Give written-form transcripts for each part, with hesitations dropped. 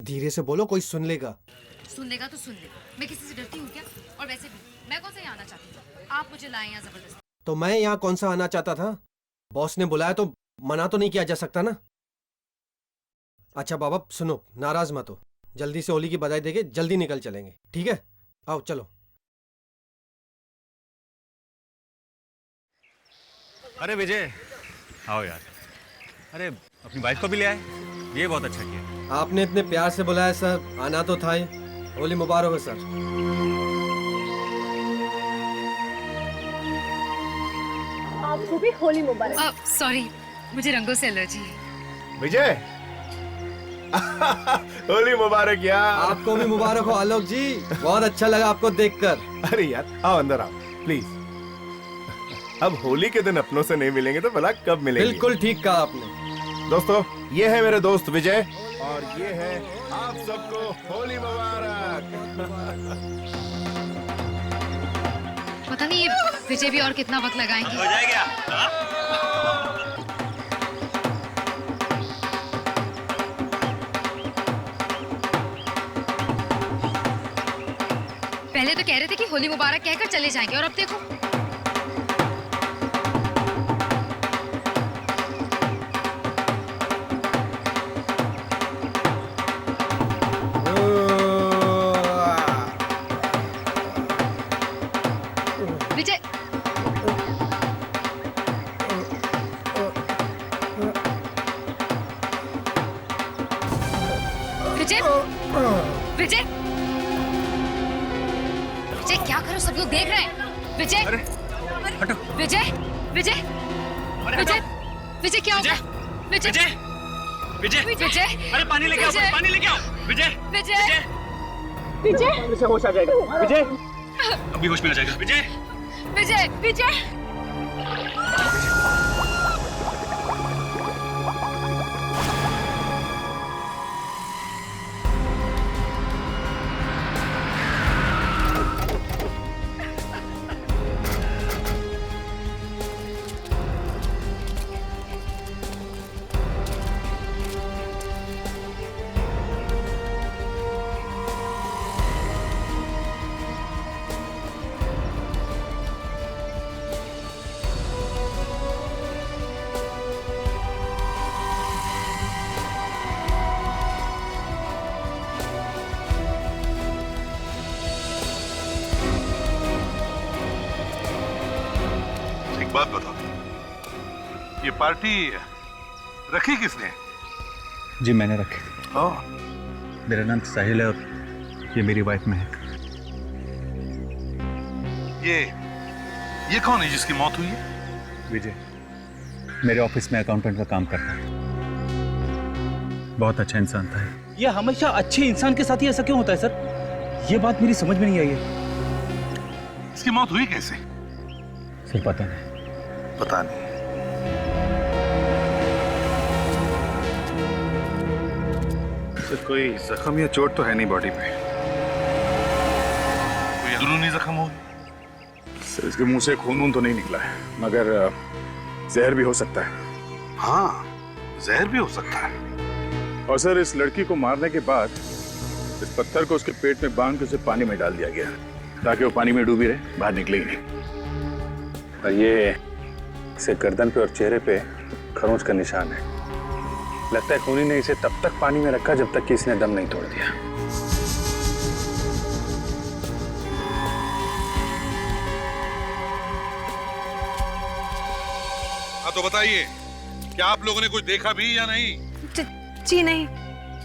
धीरे से बोलो, कोई सुन लेगा। सुन लेगा तो सुन ले, मैं किसी से डरती हूँ क्या? और वैसे भी मैं कौन सा यहाँ आना चाहती थी? आप मुझे लाए यहाँ जबरदस्ती। तो मैं यहाँ कौन सा आना चाहता था? बॉस ने बुलाया तो मना तो नहीं किया जा सकता ना। अच्छा बाबा सुनो, नाराज मत हो, जल्दी से होली की बधाई देके जल्दी निकल चलेंगे, ठीक है? आओ चलो। अरे विजय, आओ यार। अरे अपनी वाइफ को भी ले आए, ये बहुत अच्छा किया। आपने इतने प्यार से बुलाया सर, आना तो था ही। होली मुबारक हो सर। आपको भी होली मुबारक। सॉरी, मुझे रंगों से एलर्जी है। विजय होली मुबारक यार। आपको भी मुबारक हो आलोक जी, बहुत अच्छा लगा आपको देखकर। अरे यार आओ अंदर आओ प्लीज। अब होली के दिन अपनों से नहीं मिलेंगे तो भला कब मिलेंगे? बिल्कुल ठीक कहा आपने। दोस्तों ये है मेरे दोस्त विजय और ये है आप सबको होली मुबारक। पता नहीं ये विजय भी और कितना वक्त लगाएंगे। हो जाएगा। पहले तो कह रहे थे कि होली मुबारक कहकर चले जाएंगे और अब देखो। विजय विजय विजय विजय क्या करो, सब लोग देख रहे हैं। विजय अरे हटो। विजय विजय अरे विजय हटो। विजय क्या होगा? विजय विजय विजय अरे पानी लेके आओ, विजय। पानी लेके आओ। विजय विजय विजय होश आ जाएगा। विजय अभी होश में आ जाएगा। विजय विजय विजय एक बात बताओ, ये पार्टी रखी किसने? जी मैंने रखी। ओह, मेरा नाम साहिल है और ये मेरी वाइफ महक। ये कौन है जिसकी मौत हुई है? विजय मेरे ऑफिस में अकाउंटेंट का काम करता है, बहुत अच्छा इंसान था। ये हमेशा अच्छे इंसान के साथ ही ऐसा क्यों होता है सर? ये बात मेरी समझ में नहीं आई है। इसकी मौत हुई कैसे? सर पता नहीं। पता नहीं। सर कोई जख्म या चोट तो है नहीं बॉडी पे? कोई अंदरूनी जख्म होगी? सर इसके मुंह से खून वून तो नहीं निकला है, मगर जहर भी हो सकता है। हाँ, जहर भी हो सकता है। और सर इस लड़की को मारने के बाद इस पत्थर को उसके पेट में बांध के उसे पानी में डाल दिया गया ताकि वो पानी में डूबी रहे, बाहर निकले ही नहीं। और ये इसे गर्दन पे और चेहरे पे खरोंच का निशान है। लगता है खूनी ने इसे तब तक पानी में रखा जब तक कि इसने दम नहीं तोड़ दिया। हाँ तो बताइए, क्या आप लोगों ने कुछ देखा भी या नहीं? जी नहीं।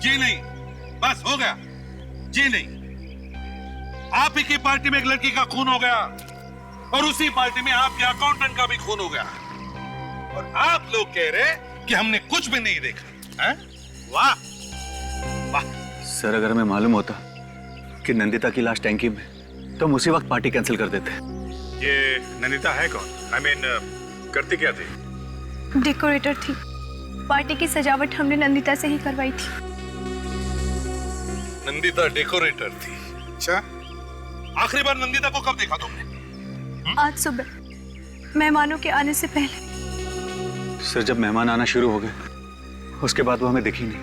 जी नहीं, बस हो गया। जी नहीं। आप ही की पार्टी में एक लड़की का खून हो गया और उसी पार्टी में आपके अकाउंटेंट का भी खून हो गया, और आप लोग कह रहे कि हमने कुछ भी नहीं देखा है? वाह वाह। सर अगर हमें मालूम होता कि नंदिता की लाश टैंकी में तो हम उसी वक्त पार्टी कैंसिल कर देते। ये नंदिता है कौन? I mean, करती क्या थी? डेकोरेटर थी। पार्टी की सजावट हमने नंदिता से ही करवाई थी। नंदिता डेकोरेटर थी? अच्छा, आखिरी बार नंदिता को कब देखा तुमने? आज सुबह मेहमानों के आने से पहले। सर जब मेहमान आना शुरू हो गए उसके बाद वो हमें दिखी नहीं।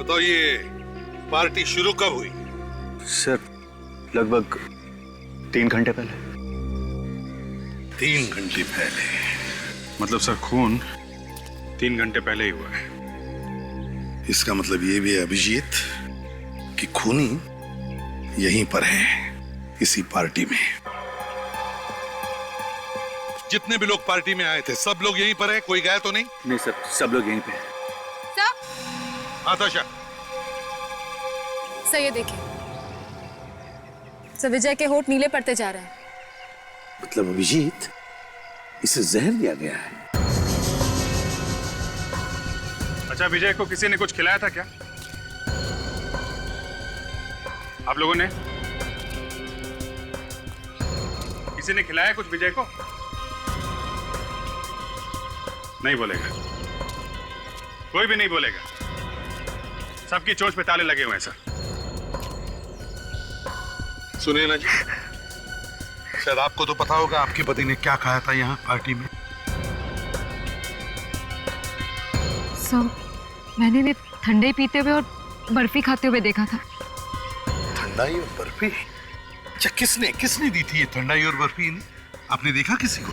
बताओ, ये पार्टी शुरू कब हुई? सर लगभग 3 घंटे पहले। 3 घंटे पहले? मतलब सर खून 3 घंटे पहले ही हुआ है। इसका मतलब ये भी है अभिजीत कि खूनी यहीं पर है, इसी पार्टी में। जितने भी लोग पार्टी में आए थे सब लोग यहीं पर है, कोई गया तो नहीं? नहीं सर, सब लोग यहीं पे हैं। आताशा, सर ये देखिए, सर विजय के होठ नीले पड़ते जा रहे हैं। मतलब अभिजीत, इसे जहर दिया गया है। अच्छा, विजय को किसी ने कुछ खिलाया था क्या? आप लोगों ने? किसी ने खिलाया कुछ विजय को? नहीं बोलेगा, कोई भी नहीं बोलेगा। सबकी चोंच पे ताले लगे हुए हैं सर। सुनिए ना जी, शायद आपको तो पता होगा आपके पति ने क्या खाया था यहाँ पार्टी में। सर, मैंने इन्हें ठंडे पीते हुए और बर्फी खाते हुए देखा था। ठंडाई और बर्फी? अच्छा, किसने दी थी ये ठंडाई और बर्फी इन्हें? आपने देखा किसी को?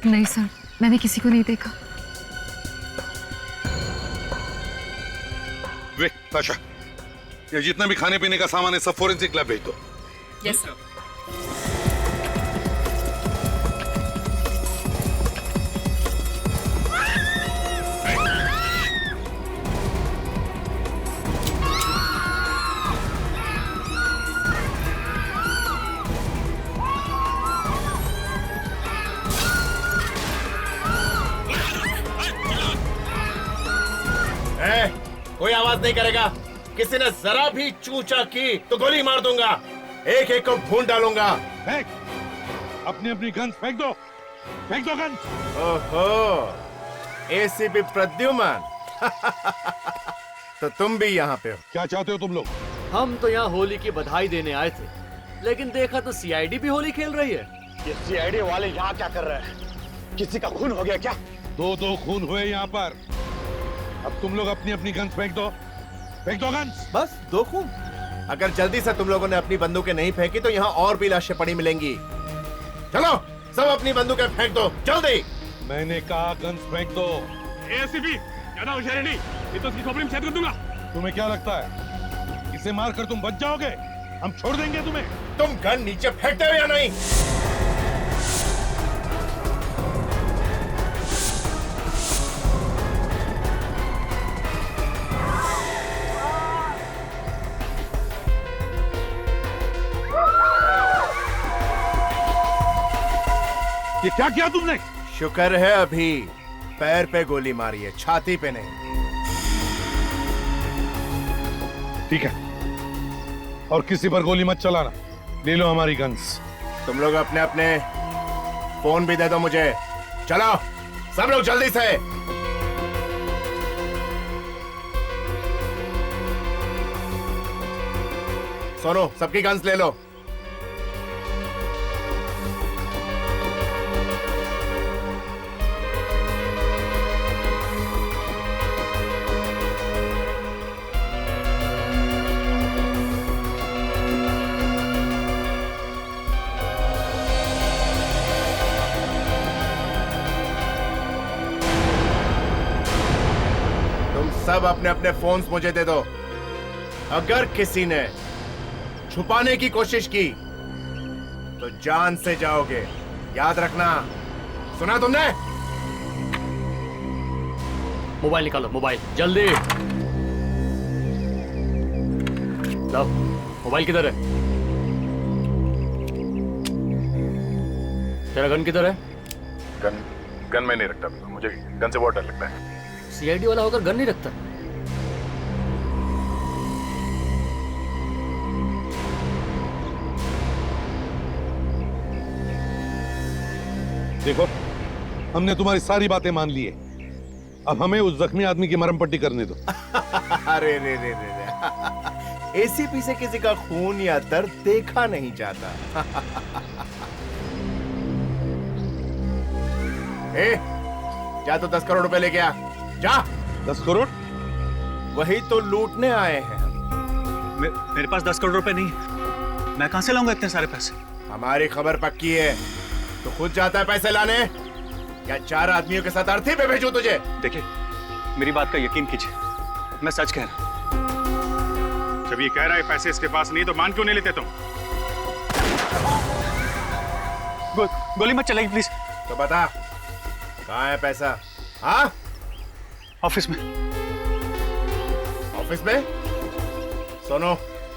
नहीं सर, मैंने किसी को नहीं देखा। वे ताशा, ये जितना भी खाने पीने का सामान है सब फोरेंसिक लैब भेज दो। Yes sir. कोई आवाज नहीं करेगा। किसी ने जरा भी चूचा की तो गोली मार दूंगा, एक एक को भून डालूंगा। फेंक, अपनी अपनी गन्स फेंक दो, फेंक दो गन्स। ओहो, एसीपी प्रद्युमन तो तुम भी यहाँ पे हो? क्या चाहते हो तुम लोग? हम तो यहाँ होली की बधाई देने आए थे, लेकिन देखा तो सीआईडी भी होली खेल रही है। ये सीआईडी वाले यहाँ क्या कर रहे हैं? किसी का खून हो गया क्या? 2 खून हुए यहाँ पर। अब तुम लोग अपनी अपनी गन्स फेंक दो, फेंक दो गन्स। बस 2 खून? अगर जल्दी से तुम लोगों ने अपनी बंदूकें नहीं फेंकी तो यहाँ और भी लाशें पड़ी मिलेंगी। चलो सब अपनी बंदूकें फेंक दो, जल्दी। मैंने कहा गन्स फेंक दो। एसीपी, ज्यादा होशियारी नहीं, ये तो इसकी खोपड़ी में छेद कर दूंगा। तुम्हें क्या लगता है इसे मारकर तुम बच जाओगे? हम छोड़ देंगे तुम्हें? तुम गन नीचे फेंकते हो या नहीं? ये क्या किया तुमने? शुक्र है अभी पैर पे गोली मारी है, छाती पे नहीं। ठीक है, और किसी पर गोली मत चलाना। ले लो हमारी गन्स। तुम लोग अपने अपने फोन भी दे दो मुझे। चलो सब लोग जल्दी से। सोनू, सबकी गन्स ले लो। सब अपने अपने फोन्स मुझे दे दो। अगर किसी ने छुपाने की कोशिश की तो जान से जाओगे, याद रखना। सुना तुमने? मोबाइल निकालो, मोबाइल जल्दी। लो, मोबाइल किधर है? तेरा गन किधर है? गन में नहीं रखता, मुझे गन से बहुत डर लगता है। सीआईडी वाला होकर गन नहीं रखता। देखो, हमने तुम्हारी सारी बातें मान ली है। अब हमें उस जख्मी आदमी की मरहम पट्टी करने दो। अरे रे रे रे रे, एसीपी से किसी का खून या दर्द देखा नहीं जाता। जा तो 10 करोड़ रुपए लेके आ, जा। 10 करोड़? वही तो लूटने आए हैं हम। मेरे पास 10 करोड़ रुपए नहीं है, मैं कहां से लाऊंगा इतने सारे पैसे? हमारी खबर पक्की है, तो खुद जाता है पैसे लाने, या 4 आदमियों के साथ अर्थी पे भेजूं तुझे? देखिए, मेरी बात का यकीन कीजिए, मैं सच कह रहा हूं। जब ये कह रहा है पैसे इसके पास नहीं तो मान क्यों नहीं लेते तुम? गोली मत चलाइए प्लीज। तो बता, कहाँ है पैसा? हाँ, ऑफिस में। ऑफिस में? सोनो,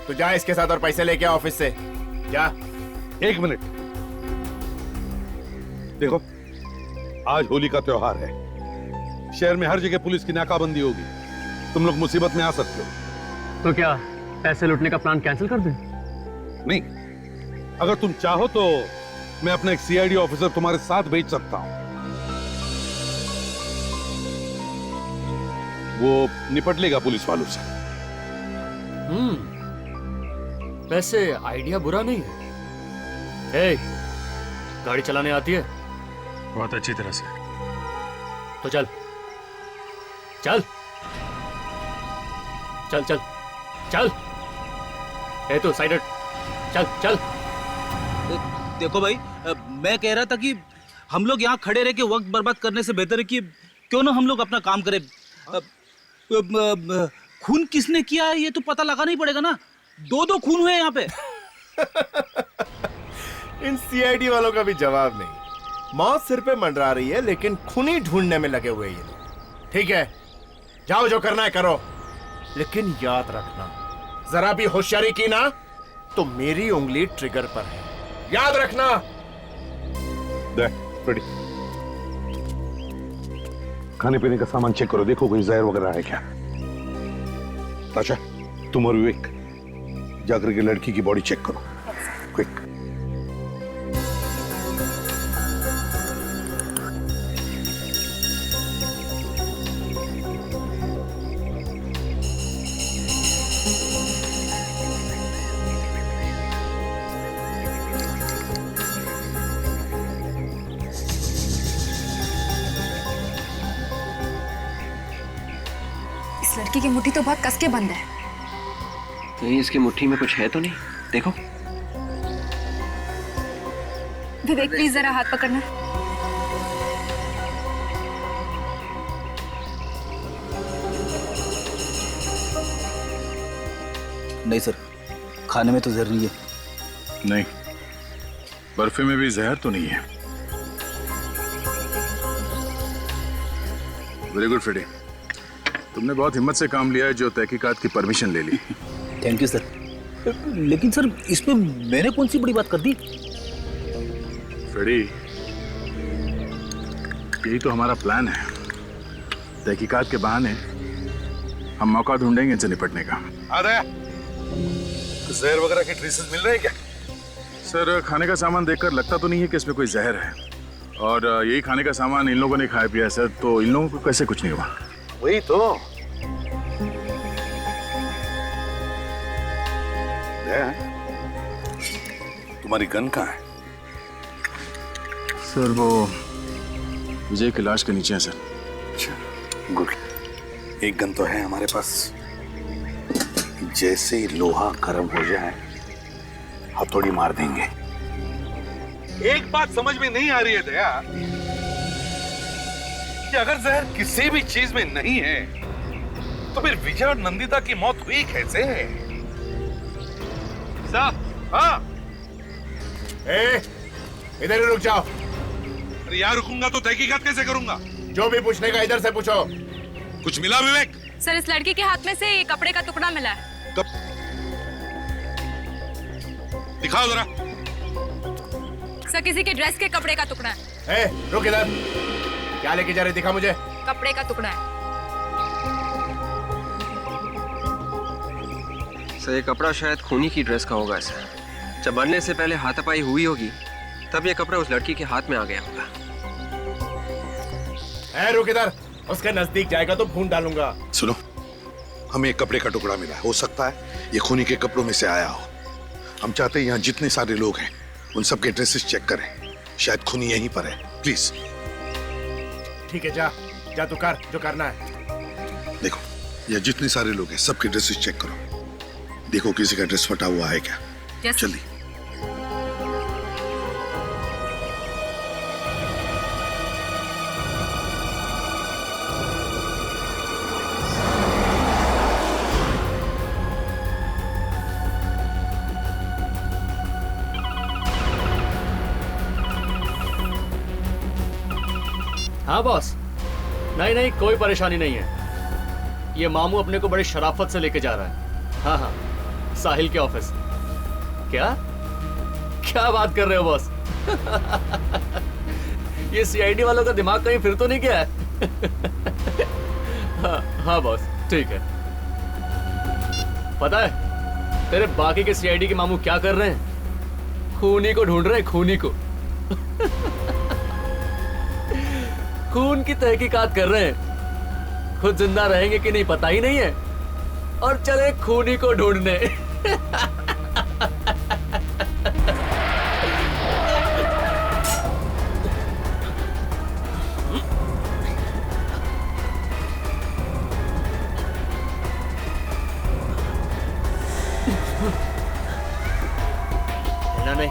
तू जा इसके साथ और पैसे लेके आ ऑफिस से, जा। 1 मिनट, देखो आज होली का त्योहार है, शहर में हर जगह पुलिस की नाकाबंदी होगी, तुम लोग मुसीबत में आ सकते हो। तो क्या पैसे लूटने का प्लान कैंसिल कर दें? नहीं, अगर तुम चाहो तो मैं अपना एक सीआईडी ऑफिसर तुम्हारे साथ भेज सकता हूं, वो निपट लेगा पुलिस वालों से। वैसे आइडिया बुरा नहीं है। ए, गाड़ी चलाने आती है? बहुत अच्छी तरह से। तो चल चल चल चल चल। ए तो साइड हट, चल चल। देखो भाई, मैं कह रहा था कि हम लोग यहाँ खड़े रह के वक्त बर्बाद करने से बेहतर है कि क्यों ना हम लोग अपना काम करें। खून किसने किया है ये तो पता लगाना ही पड़ेगा ना। 2 खून हुए यहाँ पे। इन सीआईडी वालों का भी जवाब नहीं। मौत सिर पे मंडरा रही है लेकिन खूनी ढूंढने में लगे हुए ये लोग। ठीक है, जाओ जो करना है करो, लेकिन याद रखना, जरा भी होशियारी की ना तो मेरी उंगली ट्रिगर पर है, याद रखना। रेडी, खाने पीने का सामान चेक करो, देखो कोई जहर वगैरह है क्या। ताशा, तुम और विवेक जाकर के लड़की की बॉडी चेक करो, क्विक। इस लड़की की मुट्ठी तो बहुत कस के बंद है। कहीं इसकी मुट्ठी में कुछ है तो नहीं? देखो। विवेक प्लीज जरा हाथ पकड़ना। नहीं सर, खाने में तो जहर नहीं है। नहीं, बर्फी में भी जहर तो नहीं है। वेरी गुड फ्रेडी, तुमने बहुत हिम्मत से काम लिया है जो तहकीकात की परमिशन ले ली। Thank you sir. लेकिन सर इसमें मैंने कौन सी बड़ी बात कर दी? फ्रेडी, यही तो हमारा प्लान है। तहकीकात के बहाने हम मौका ढूंढेंगे इनसे निपटने का। जहर वगैरह के ट्रेसेस मिल रहे हैं क्या? सर, खाने का सामान देखकर लगता तो नहीं है कि इसमें कोई जहर है, और यही खाने का सामान इन लोगों ने खाया पिया सर, तो इन लोगों को कैसे कुछ नहीं हुआ। वही तो। तुम्हारी गन कहाँ है? सर वो विजय की लाश के नीचे है सर। अच्छा, गुड। एक गन तो है हमारे पास, जैसे ही लोहा गर्म हो जाए हथौड़ी मार देंगे। एक बात समझ में नहीं आ रही है दया, कि अगर जहर किसी भी चीज में नहीं है तो फिर विजय और नंदिता की मौत हुई कैसे? साहब। हाँ, इधर ही रुक जाओ। अरे यार, रुकूंगा तो तहकीकात कैसे करूंगा? जो भी पूछने का इधर से पूछो। कुछ मिला विवेक? सर, इस लड़की के हाथ में से ये कपड़े का टुकड़ा मिला है। दिखाओ जरा। सर, किसी के ड्रेस के कपड़े का टुकड़ा है। रुक इधर, क्या लेके जा रहे? दिखा मुझे। कपड़े का टुकड़ा है। सर, ये कपड़ा शायद खूनी की ड्रेस का होगा सर। जब बनने से पहले हाथापाई हुई होगी तब ये कपड़ा उस लड़की के हाथ में आ गया होगा। रुक इधर, उसके नजदीक जाएगा तो भून डालूंगा। सुनो, हमें एक कपड़े का टुकड़ा मिला है, हो सकता है ये खूनी के कपड़ों में से आया हो। हम चाहते हैं यहाँ जितने सारे लोग हैं उन सबके ड्रेसेस चेक करें, शायद खूनी यहीं पर है। प्लीज। ठीक है, जा जा तू कर जो करना है। देखो, या जितने सारे लोग हैं सबके ड्रेसेस चेक करो, देखो किसी का ड्रेस फटा हुआ है क्या। Yes. जल्दी। हाँ बॉस, नहीं नहीं कोई परेशानी नहीं है। ये मामू अपने को बड़ी शराफत से लेके जा रहा है। हाँ हाँ, साहिल के ऑफिस। क्या क्या बात कर रहे हो बॉस? ये सीआईडी वालों का दिमाग कहीं फिर तो नहीं गया है? हाँ हाँ बॉस, ठीक है। पता है तेरे बाकी के सीआईडी के मामू क्या कर रहे हैं? खूनी को ढूंढ रहे हैं, खूनी को। खून की तहकीकात कर रहे हैं। खुद जिंदा रहेंगे कि नहीं पता ही नहीं है, और चले खूनी को ढूंढने। नहीं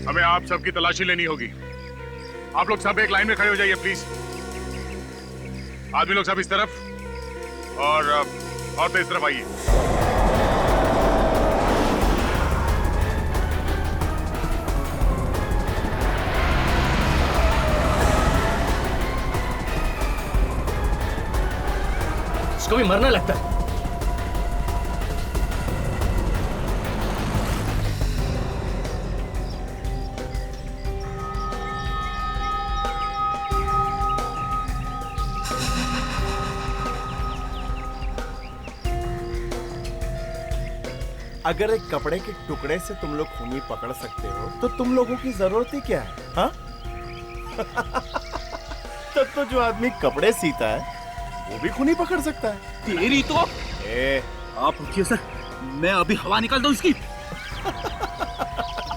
हमें आप सबकी तलाशी लेनी होगी। आप लोग सब एक लाइन में खड़े हो जाइए प्लीज। आदमी लोग सब इस तरफ और औरतें इस तरफ आइए। इसको भी मरना लगता है। अगर एक कपड़े के टुकड़े से तुम लोग खूनी पकड़ सकते हो तो तुम लोगों की जरूरत ही क्या है? हाँ? तब तो जो आदमी कपड़े सीता है वो भी खूनी पकड़ सकता है। तेरी तो आप रुकिए सर, मैं अभी हवा निकालता हूँ इसकी।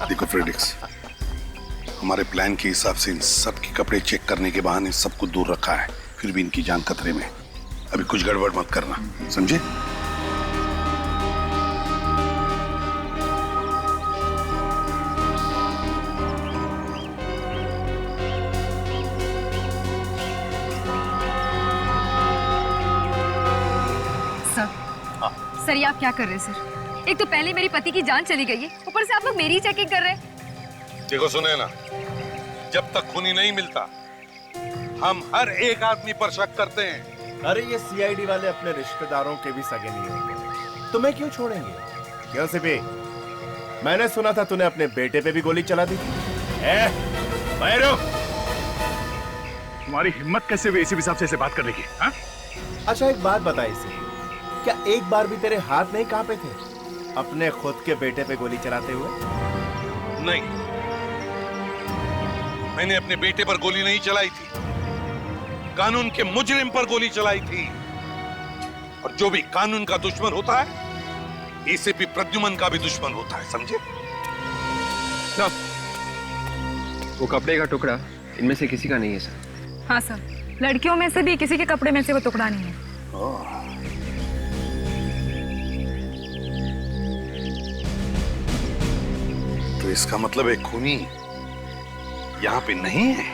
देखो फ्रेडिक्स, हमारे प्लान के हिसाब से इन सब के कपड़े चेक करने के बहाने सबको दूर रखा है, फिर भी इनकी जान खतरे में। अभी कुछ गड़बड़ मत करना, समझे? सर ये आप क्या कर रहे हैं सर? एक तो पहले मेरी पति की जान चली गई है, ऊपर से आप लोग मेरी चेकिंग कर रहे हैं। देखो सुने ना, जब तक खूनी नहीं मिलता हम हर एक आदमी पर शक करते हैं। अरे ये सीआईडी वाले अपने रिश्तेदारों के भी सगे नहीं होंगे, तुम्हें क्यों छोड़ेंगे? क्यों सिपी? मैंने सुना था तूने अपने बेटे पे भी गोली चला दी थी। तुम्हारी हिम्मत कैसे हुई एसीपी साहब से ऐसे बात करने की? हाँ? अच्छा एक बात बताइए सिपी, क्या एक बार भी तेरे हाथ नहीं कांपे थे अपने खुद के बेटे पे गोली चलाते हुए? नहीं, मैंने अपने बेटे पर गोली नहीं चलाई थी, कानून के मुजरिम पर गोली चलाई थी। और जो भी कानून का दुश्मन होता है, एसीपी प्रद्युमन का भी दुश्मन होता है, समझे? वो कपड़े का टुकड़ा इनमें से किसी का नहीं है सर। हाँ सर, लड़कियों में से भी किसी के कपड़े में से वो टुकड़ा नहीं है। तो इसका मतलब एक खूनी यहाँ पे नहीं है।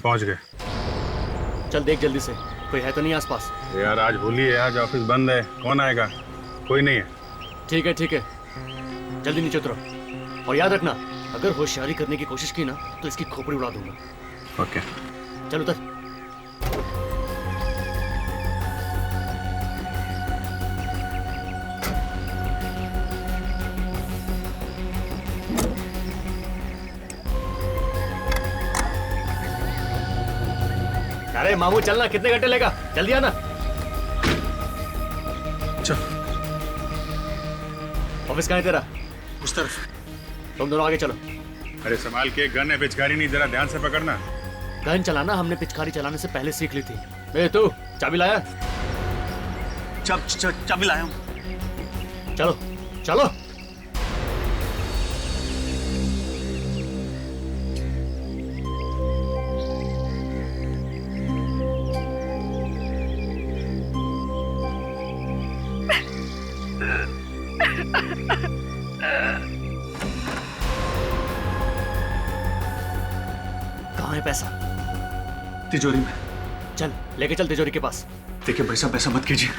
पहुंच गए। चल देख जल्दी से, कोई है तो नहीं आसपास? यार आज होली है, आज ऑफिस बंद है, कौन आएगा? कोई नहीं है। ठीक है ठीक है, जल्दी नीचे उतरो और याद रखना, अगर होशियारी करने की कोशिश की ना तो इसकी खोपड़ी उड़ा दूंगा। ओके चल उतर। अरे मामू चलना, कितने घंटे लेगा? जल्दी आना। चल। ऑफिस कहाँ है तेरा? उस तरफ। तुम दोनों आगे चलो। अरे संभाल के, गन है, पिचकारी नहीं, जरा ध्यान से पकड़ना। गन चलाना हमने पिचकारी चलाने से पहले सीख ली थी। ए तू चाबी लाया? चाबी लाया हूँ। चलो चलो। कहाँ है पैसा? तिजोरी में। चल लेके चल तिजोरी के पास। देखिए भाई साहब, ऐसा मत कीजिए।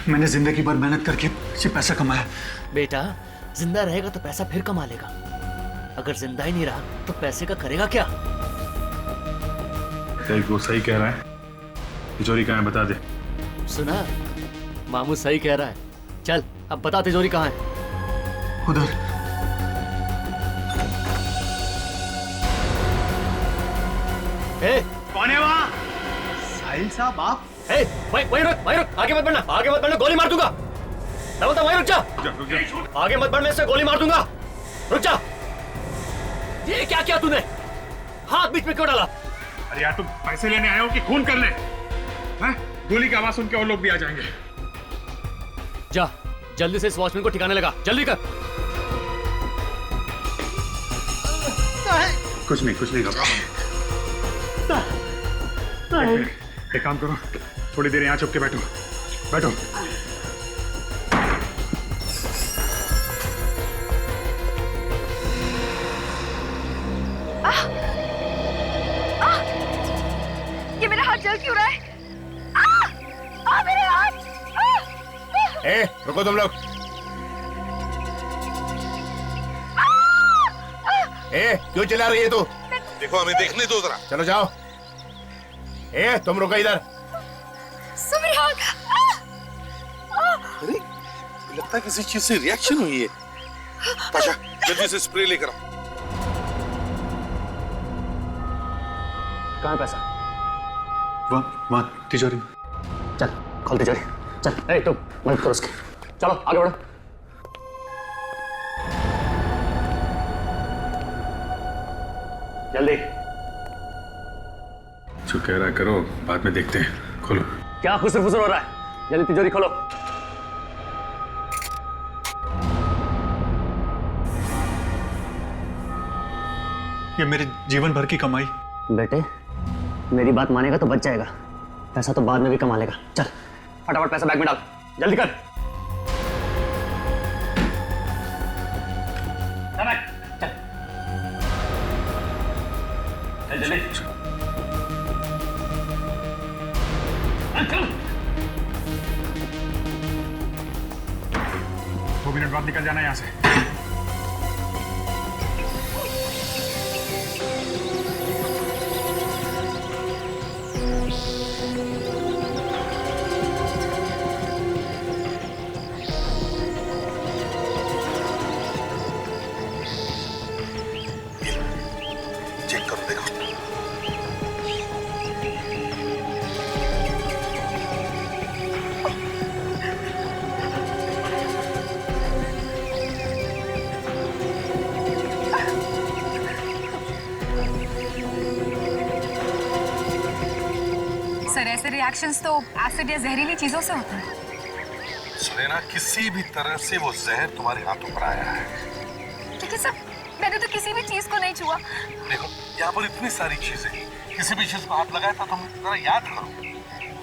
मैंने जिंदगी भर मेहनत करके ये पैसा कमाया। बेटा जिंदा रहेगा तो पैसा फिर कमा लेगा, अगर जिंदा ही नहीं रहा तो पैसे का करेगा क्या? वो सही कह रहा है। तिजोरी कहाँ है बता दे। सुना, मामू सही कह रहा है। चल अब बता तिजोरी कहाँ है? उधर। कौन है वहाँ? साहिल साहब आप? वहीं रुक, आगे मत बढ़ना, गोली मार दूंगा। मैं बोलता वहीं रुक जा। आगे मत बढ़, मैं इससे गोली मार दूंगा। रुक जा। ये क्या किया तूने? हाथ बीच में क्यों डाला? अरे यार तुम पैसे लेने आए हो कि खून करने? हैं? गोली की आवाज सुन के और लोग भी आ जाएंगे। जा जल्दी से इस वॉचमैन को ठिकाने लगा, जल्दी कर। कुछ नहीं घबराओ। एक काम करो, थोड़ी देर यहाँ चुप के बैठो। ये मेरा हाथ जल क्यों रहा है? मेरे हाथ! रुको तुम लोग। क्यों चिल्ला रही है तू? देखो हमें देखने दो जरा। चलो जाओ। तुम रुको इधर। अरे लगता है किसी चीज से रिएक्शन हुई है। पाशा जल्दी से स्प्रे लेकर आओ। कहाँ है पैसा? वहाँ तिजोरी में। चल खोल तिजोरी, चल। तुम मदद करो उसकी। चलो आगे बढ़ो। जल्दी। जो कह रहा है करो, बाद में देखते हैं। खोलो। क्या खुसर फुसर हो रहा है? जल्दी तिजोरी खोलो। ये मेरे जीवन भर की कमाई। बेटे मेरी बात मानेगा तो बच जाएगा, पैसा तो बाद में भी कमा लेगा। चल फटाफट पैसा बैग में डाल, जल्दी कर। चल जल्दी। 2 मिनट बाद निकल जाना यहाँ से। चेक करो, देखो। सर ऐसे रिएक्शंस तो एसिड या जहरीली चीजों से होते हैं। सुनैना, किसी भी तरह से वो जहर तुम्हारे हाथों पर आया है। लेकिन सर मैंने तो किसी भी चीज को नहीं छुआ। देखो यहाँ पर इतनी सारी चीजें, किसी भी चीज को हाथ लगाया था तुम जरा याद करो।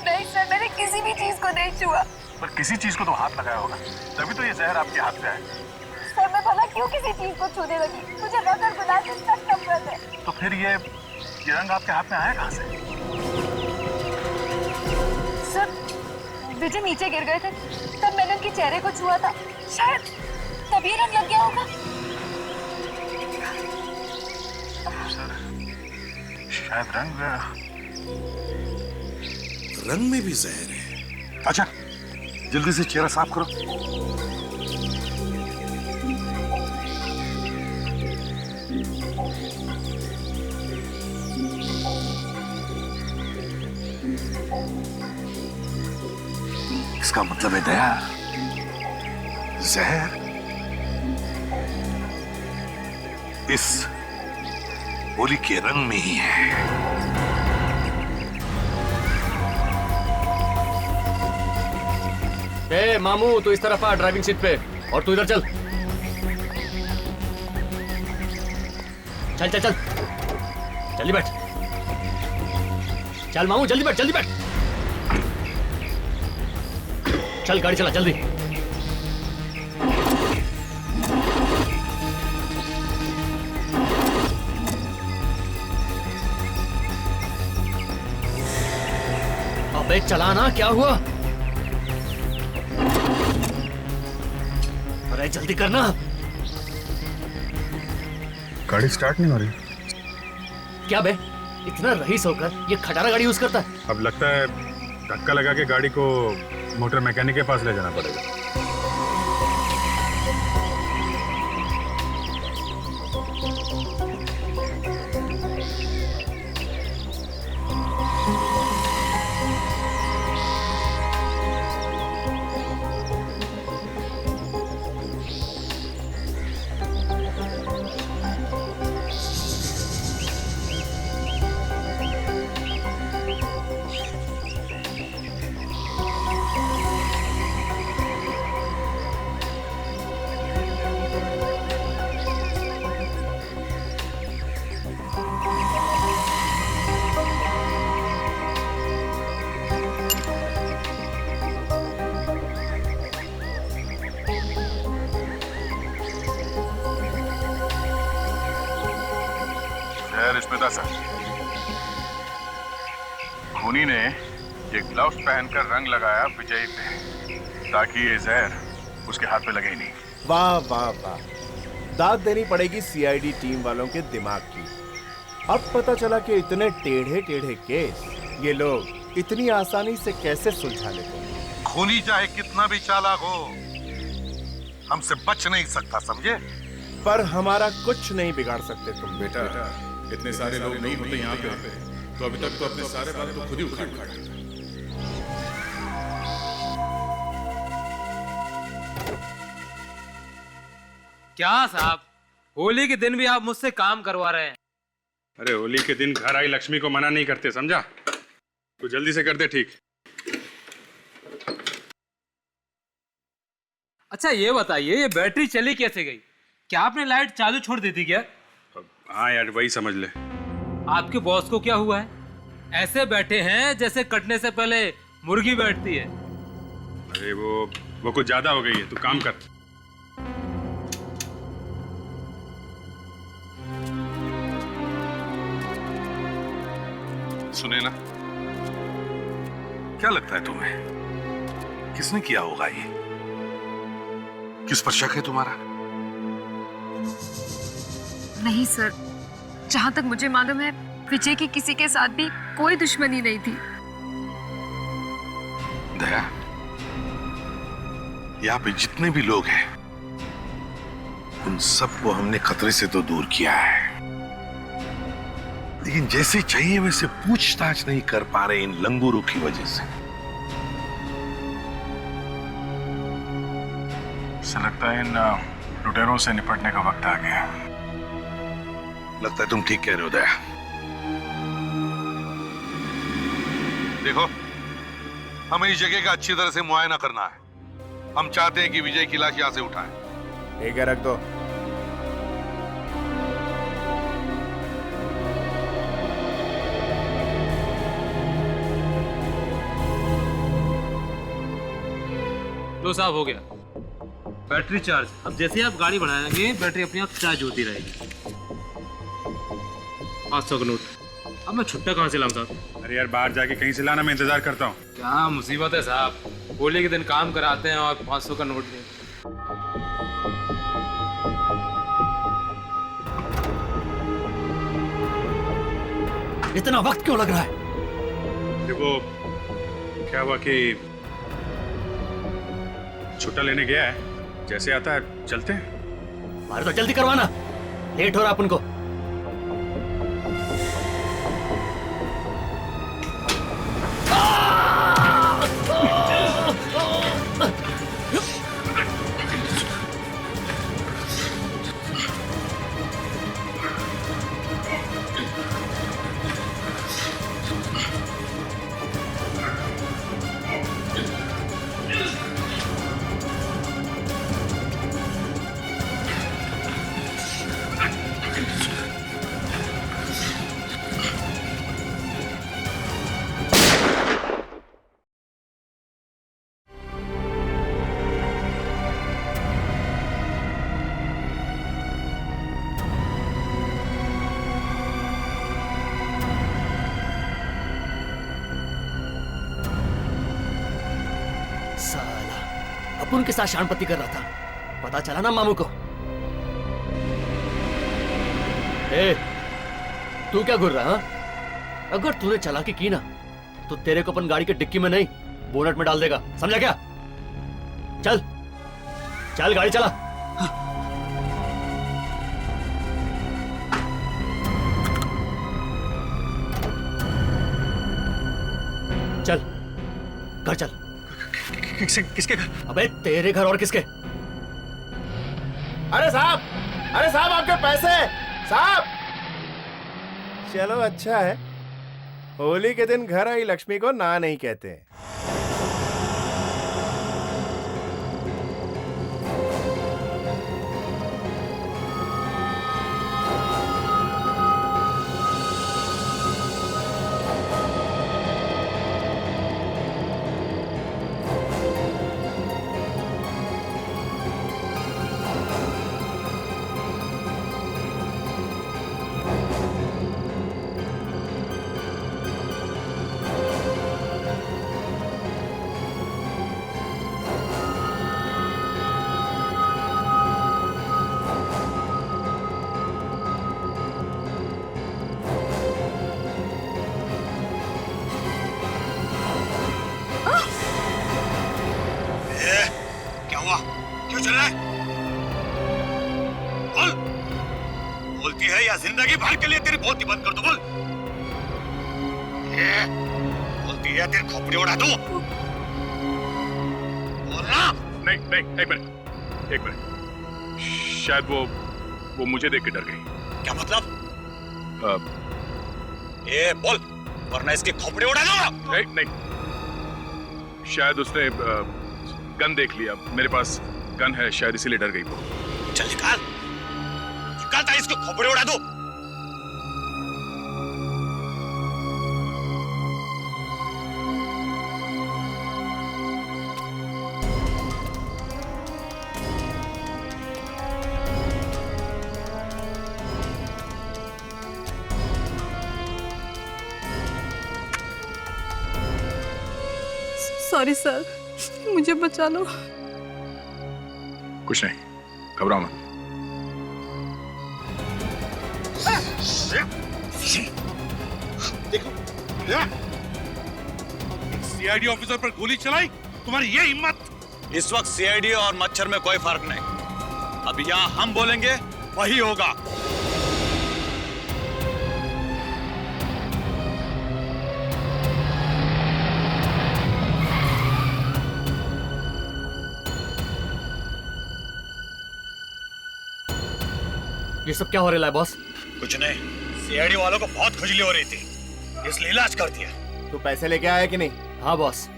नहीं सर, मैंने किसी भी चीज को नहीं छुआ। पर किसी चीज को तो हाथ लगाया होगा, तभी तो ये जहर आपके हाथ पे है। सर मैं भला क्यों किसी चीज को छूने लगी? मुझे रंग और गुलाब से सख्त नफरत है। तो फिर ये रंग आपके हाथ में आया कहाँ से? सर विजय नीचे गिर गए थे, तब मैंने उनके चेहरे को छुआ था, शायद तभी रंग लग गया होगा। सर शायद रंग में भी जहर है। अच्छा जल्दी से चेहरा साफ करो। इसका मतलब है दया, जहर इस होली के रंग में ही है। बे मामू तू इस तरफ आ ड्राइविंग सीट पे, और तू इधर चल। चल चल चल, जल्दी बैठ। चल मामू जल्दी बैठ, जल्दी बैठ। चल गाड़ी चला जल्दी। अबे चला ना, क्या हुआ? अरे जल्दी करना। गाड़ी स्टार्ट नहीं हो रही। क्या बे, इतना रईस होकर ये खटारा गाड़ी यूज करता है? अब लगता है धक्का लगा के गाड़ी को मोटर मैकेनिक के पास ले जाना पड़ेगा। रिश्मेदा सर, खूनी ने ये ग्लव्स पहनकर रंग लगाया विजय पे, ताकि ये जहर उसके हाथ पे लगे ही नहीं। वाह वाह वाह, दाद देनी पड़ेगी सीआईडी टीम वालों के दिमाग की। अब पता चला कि इतने टेढ़े टेढ़े केस ये लोग इतनी आसानी से कैसे सुलझा लेते हैं। खूनी चाहे कितना भी चालाक हो, हमसे बच नहीं सकता, समझे? पर हमारा कुछ नहीं बिगाड़ सकते तुम। बेटा इतने सारे लोग नहीं होते यहाँ पे, तो अभी तक तो अपने सारे बाल तो खुद ही उखाड़ देते। क्या साहब, होली के दिन भी आप मुझसे काम करवा रहे हैं? अरे होली के दिन घर आई लक्ष्मी को मना नहीं करते, समझा? तो जल्दी से कर दे ठीक। अच्छा ये बताइए, ये बैटरी चली कैसे गई? क्या आपने लाइट चालू छोड़ दी थी क्या? हाँ यार, वही समझ ले। आपके बॉस को क्या हुआ है? ऐसे बैठे हैं जैसे कटने से पहले मुर्गी बैठती है। अरे वो कुछ ज्यादा हो गई है, तू काम कर। सुने ना, क्या लगता है तुम्हें किसने किया होगा ये? किस पर शक है तुम्हारा? नहीं सर, जहां तक मुझे मालूम है विजय की किसी के साथ भी कोई दुश्मनी नहीं थी। दया, यहाँ पे जितने भी लोग हैं उन सबको हमने खतरे से तो दूर किया है, लेकिन जैसे चाहिए वैसे पूछताछ नहीं कर पा रहे इन लंगूरों की वजह से। ऐसा लगता है इन लुटेरों से निपटने का वक्त आ गया। लगता है तुम ठीक कह रहे हो दया। देखो, हमें इस जगह का अच्छी तरह से मुआयना करना है। हम चाहते हैं कि विजय की लाश यहां से उठाएं। ठीक है, रख दो। लो साहब, हो गया। Battery charge. अब जैसे ही आप गाड़ी बढ़ाएंगे बैटरी अपने आप चार्ज होती रहेगी। 500 का नोट। अब मैं छुट्टा कहाँ से लाऊं साहब? अरे यार, बाहर जाके कहीं से लाना, मैं इंतजार करता हूँ। क्या मुसीबत है साहब, होली के दिन काम कराते हैं और 500 का नोट नहीं। इतना वक्त क्यों लग रहा है? देखो क्या हुआ कि छुट्टा लेने गया है, जैसे आता है चलते हैं। मारे तो जल्दी करवाना, लेट हो रहा अपन को। मामू उनके साथ शानपत्ती कर रहा था। पता चला ना मामू को? ए, तू क्या घूर रहा है? अगर तूने चालाकी की ना तो तेरे को अपन गाड़ी के डिक्की में नहीं बोनट में डाल देगा, समझा क्या? चल चल गाड़ी चला। चल घर चल। किसके घर? अबे तेरे घर और किसके? अरे साहब, अरे साहब आपके पैसे साहब। चलो अच्छा है, होली के दिन घर आई लक्ष्मी को ना नहीं कहते। क्यों चल रहा है? बोल, बोलती है या जिंदगी भर के लिए तेरी बोलती बंद कर दो? बोल, बोलती है तेरी खोपड़ी उड़ा दूं? बोलना। नहीं नहीं, एक मिनट। शायद वो मुझे देख के डर गई। क्या मतलब? बोल, वरना इसकी खोपड़ी उड़ा दूंगा। नहीं, शायद उसने गन देख लिया। मेरे पास गन है, शायद इसीलिए डर गई वो। चल निकाल था, इसको खोपड़ी उड़ा दो। सॉरी सर, मुझे बचा लो। कुछ नहीं, घबराओ मत। देखो, सीआईडी ऑफिसर पर गोली चलाई, तुम्हारी ये हिम्मत? इस वक्त सीआईडी और मच्छर में कोई फर्क नहीं। अब यहाँ हम बोलेंगे वही होगा। ये सब क्या हो रहा है बॉस? कुछ नहीं, सीआईडी वालों को बहुत खुजली हो रही थी, इसलिए इलाज कर दिया। तू पैसे लेके आया कि नहीं? हाँ बॉस,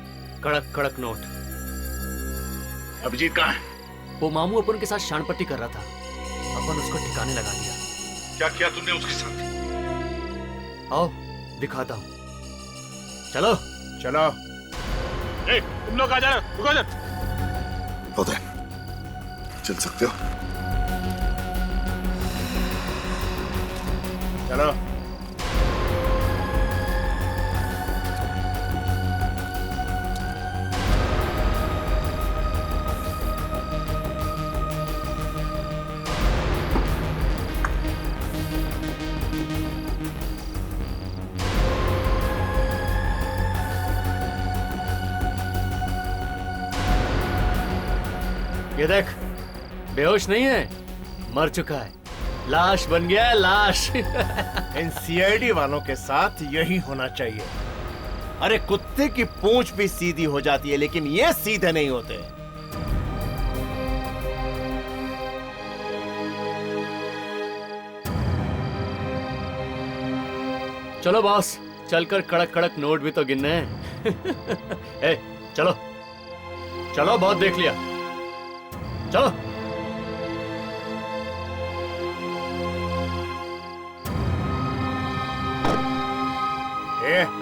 कड़क कड़क नोट। अभिजीत कहाँ है? वो मामू अपन के साथ शानपट्टी कर रहा था, अपन उसको ठिकाने लगा दिया। क्या किया तुमने उसके साथ? आओ दिखाता हूँ। चलो चलो। तुम लोग आ जाओ, रुको जा। होते चल सकते हो? चलो। ये देख, बेहोश नहीं है, मर चुका है, लाश बन गया है, लाश। इन सीआईडी वालों के साथ यही होना चाहिए। अरे कुत्ते की पूंछ भी सीधी हो जाती है, लेकिन ये सीधे नहीं होते। चलो बॉस, चलकर कड़क कड़क नोट भी तो गिनने हैं। ए, चलो चलो, बहुत देख लिया, चलो।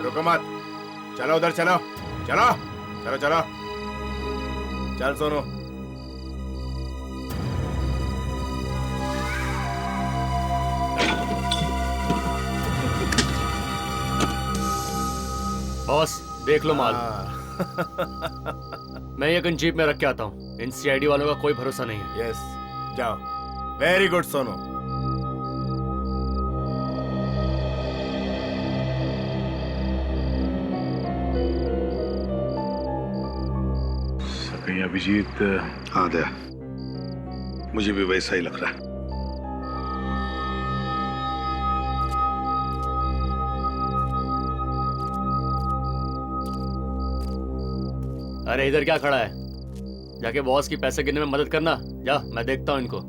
रुको मत, चलो उधर चलो, चलो चलो चलो, चल सोनू। बॉस देख लो माल। मैं ये गन जीप में रख के आता हूँ, इन सीआईडी वालों का कोई भरोसा नहीं है। यस, जाओ। Very good Sonu. कहीं अभिजीत? हाँ दया, मुझे भी वैसा ही लग रहा है। अरे इधर क्या खड़ा है? जाके बॉस की पैसे गिनने में मदद करना। जा, मैं देखता हूं इनको।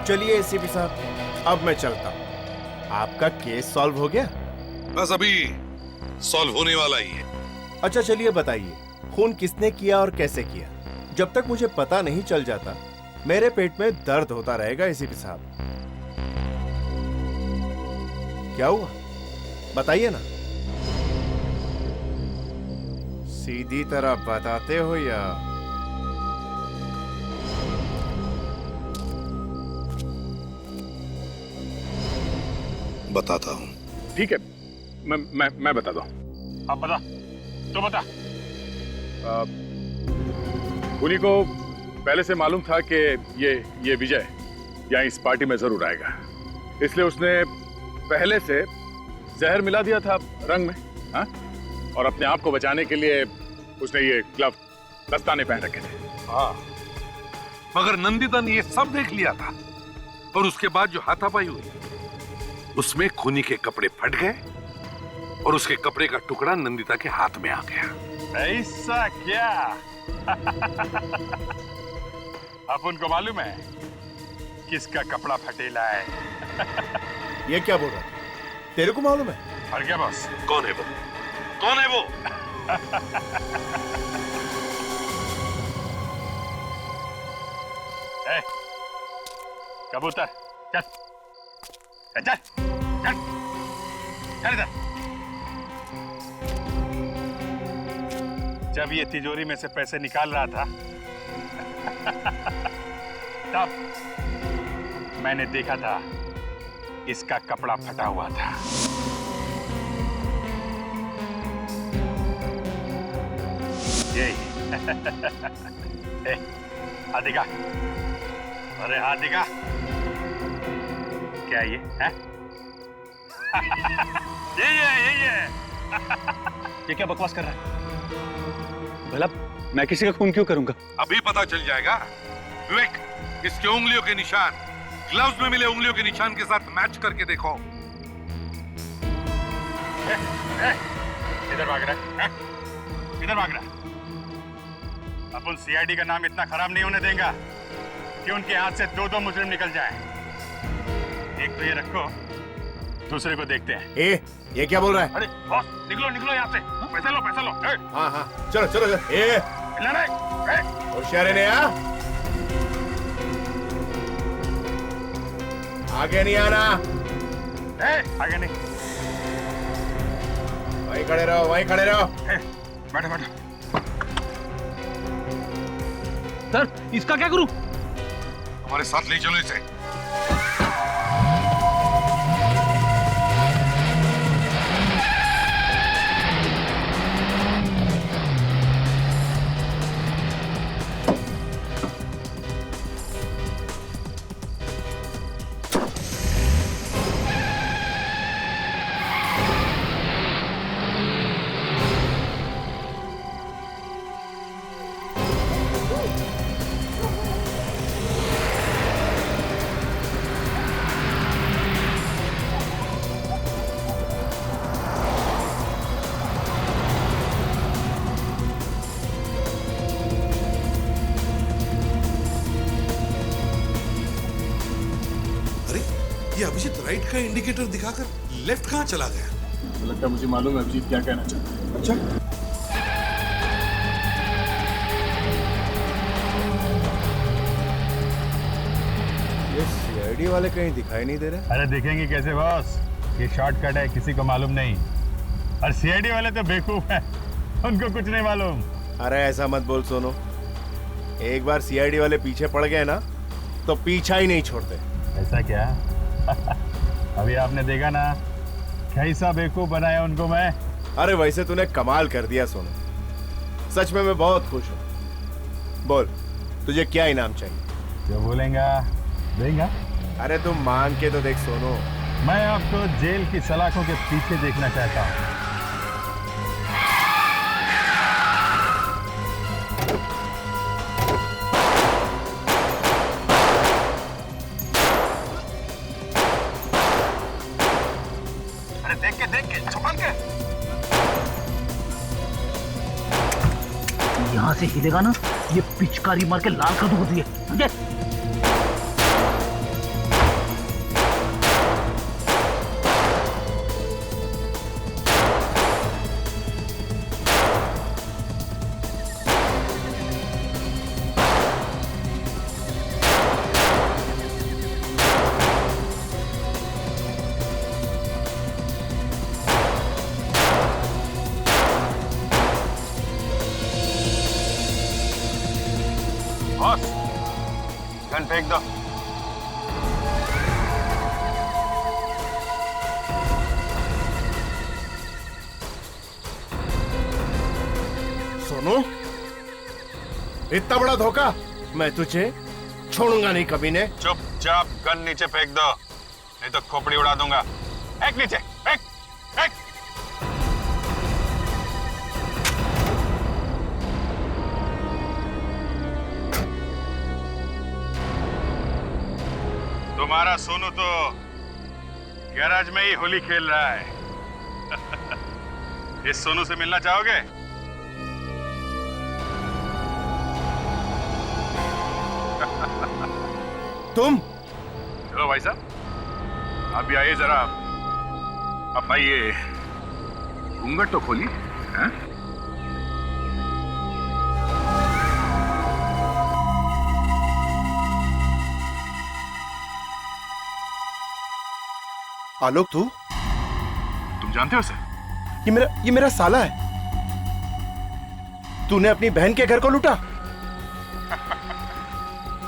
चलिए एसीपी साहब, अब मैं चलता हूँ। आपका केस सॉल्व हो गया? बस अभी सॉल्व होने वाला ही है। अच्छा चलिए बताइए, खून किसने किया और कैसे किया? जब तक मुझे पता नहीं चल जाता मेरे पेट में दर्द होता रहेगा एसीपी साहब। क्या हुआ बताइए ना। सीधी तरह बताते हो या? बताता हूँ। ठीक है, मैं बताता हूँ। अब बता, तो बता। खूनी को पहले से मालूम था कि ये विजय यहाँ इस पार्टी में जरूर आएगा, इसलिए उसने पहले से जहर मिला दिया था रंग में। हाँ? और अपने आप को बचाने के लिए उसने ये ग्लव दस्ताने पहन रखे थे। हाँ, मगर नंदिता ने ये सब देख लिया था, और उसके बाद जो हाथापाई हुई उसमें खूनी के कपड़े फट गए और उसके कपड़े का टुकड़ा नंदिता के हाथ में आ गया। ऐसा क्या? अब उनको मालूम है किसका कपड़ा फटेला है। ये क्या बोल रहा है? तेरे को मालूम है? और क्या बॉस? कौन है वो? कौन है वो? ए, कबूतर चल चल चल चल चल इधर। जब ये तिजोरी में से पैसे निकाल रहा था तब मैंने देखा था इसका कपड़ा फटा हुआ था। यही। हाथ दिखा। अरे हाथ दिखा। क्या ये है? ये ये क्या बकवास कर रहा है? भला मैं किसी का खून क्यों करूंगा? अभी पता चल जाएगा। विवेक, इसके उंगलियों के निशान ग्लव्स में मिले उंगलियों के निशान के साथ मैच करके देखो। इधर भाग रहा है? इधर भाग रहा है? अपन सीआईडी का नाम इतना खराब नहीं होने देंगे कि उनके हाथ से दो मुजरिम निकल जाएं। एक तो ये रखो, दूसरे को देखते हैं। ये क्या बोल रहा है? अरे बॉस, निकलो निकलो यहाँ से। पैसा लो पैसा लो। हाँ हाँ चलो चलो चलो। होशियारी ने आगे नहीं आना। आगे नहीं। वहीं खड़े रहो, वहीं खड़े रहो। बैठो बैठो। सर इसका क्या करूं? हमारे साथ ले चलो इसे। ये अभिजीत राइट का इंडिकेटर दिखाकर लेफ्ट कहाँ चला गया? लगता है मुझे मालूम है अभिजीत क्या कहना चाहता है। अच्छा, ये सीआईडी वाले कहीं दिखाई नहीं दे रहे। अरे दिखेंगे कैसे बॉस, ये शॉर्टकट है, किसी को मालूम नहीं। और सीआईडी वाले तो बेवकूफ हैं, उनको कुछ नहीं मालूम। अरे ऐसा मत बोल सोनू, एक बार सीआईडी वाले पीछे पड़ गए ना तो पीछा ही नहीं छोड़ते। ऐसा क्या? अभी आपने देखा ना कैसा बेवकूफ बनाया उनको मैं। अरे वैसे तूने कमाल कर दिया सोनू, सच में मैं बहुत खुश हूँ। बोल तुझे क्या इनाम चाहिए? जो बोलेगा देगा। अरे तुम मांग के तो देख सोनू। मैं आपको जेल की सलाखों के पीछे देखना चाहता हूँ। यहाँ से हिलेगा ना, ये पिचकारी मार के लाल कर दूंगा तुझे, समझे? बॉस, गन फेंक दो। सोनू, इतना बड़ा धोखा मैं तुझे छोड़ूंगा नहीं कभी ने। चुपचाप गन नीचे फेंक दो, नहीं तो खोपड़ी उड़ा दूंगा। फेंक नीचे, फेंक, फेंक। तुम्हारा सोनू तो गैराज में ही होली खेल रहा है। इस सोनू से मिलना चाहोगे? तुम? चलो भाई साहब, आप भी आइए जरा। अब आइए, घूंघट तो खोली। हैं? आलोक तू जानते हो उसे? ये मेरा साला है। तूने अपनी बहन के घर को लूटा?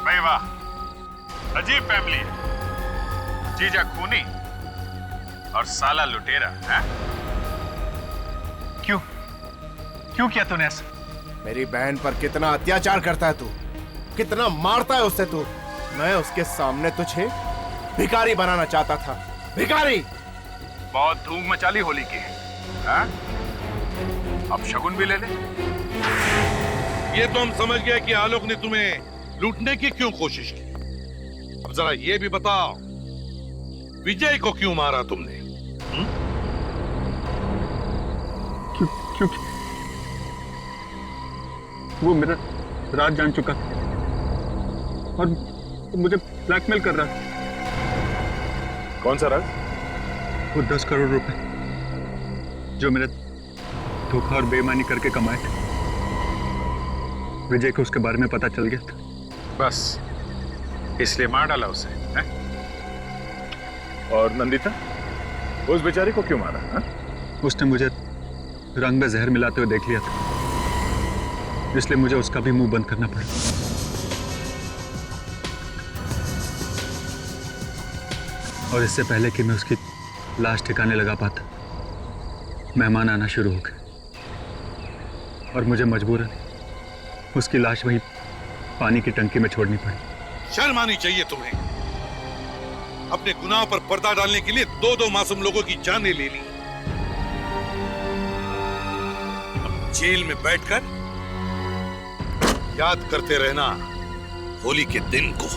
भाई वाह, अजीब फैमिली है। जीजा खूनी और साला लुटेरा है? क्यों किया तूने ऐसा? मेरी बहन पर कितना अत्याचार करता है तू, कितना मारता है उससे तू। मैं उसके सामने तुझे भिखारी बनाना चाहता था, भिखारी। बहुत धूम मचा ली होली की, हाँ? अब शगुन भी ले ले। ये तो हम समझ गए कि आलोक ने तुम्हें लूटने की क्यों कोशिश की। अब जरा ये भी बताओ, विजय को क्यों मारा तुमने? क्यों? वो मेरा राज जान चुका था और मुझे ब्लैकमेल कर रहा है। कौन सा राज? वो 10 करोड़ रुपए जो मेरे धोखा और बेईमानी करके कमाए थे। विजय को उसके बारे में पता चल गया था, बस इसलिए मार डाला उसे, है? और नंदिता, उस बेचारी को क्यों मारा? हा? उसने मुझे रंग में जहर मिलाते हुए देख लिया था, इसलिए मुझे उसका भी मुंह बंद करना पड़ा। और इससे पहले कि मैं उसकी लाश ठिकाने लगा पाता, मेहमान आना शुरू हो गए और मुझे मजबूरन उसकी लाश वहीं पानी की टंकी में छोड़नी पड़ी। शर्म आनी चाहिए तुम्हें। अपने गुनाह पर पर्दा डालने के लिए 2-2 मासूम लोगों की जानें ले ली। अब जेल में बैठकर याद करते रहना होली के दिन को।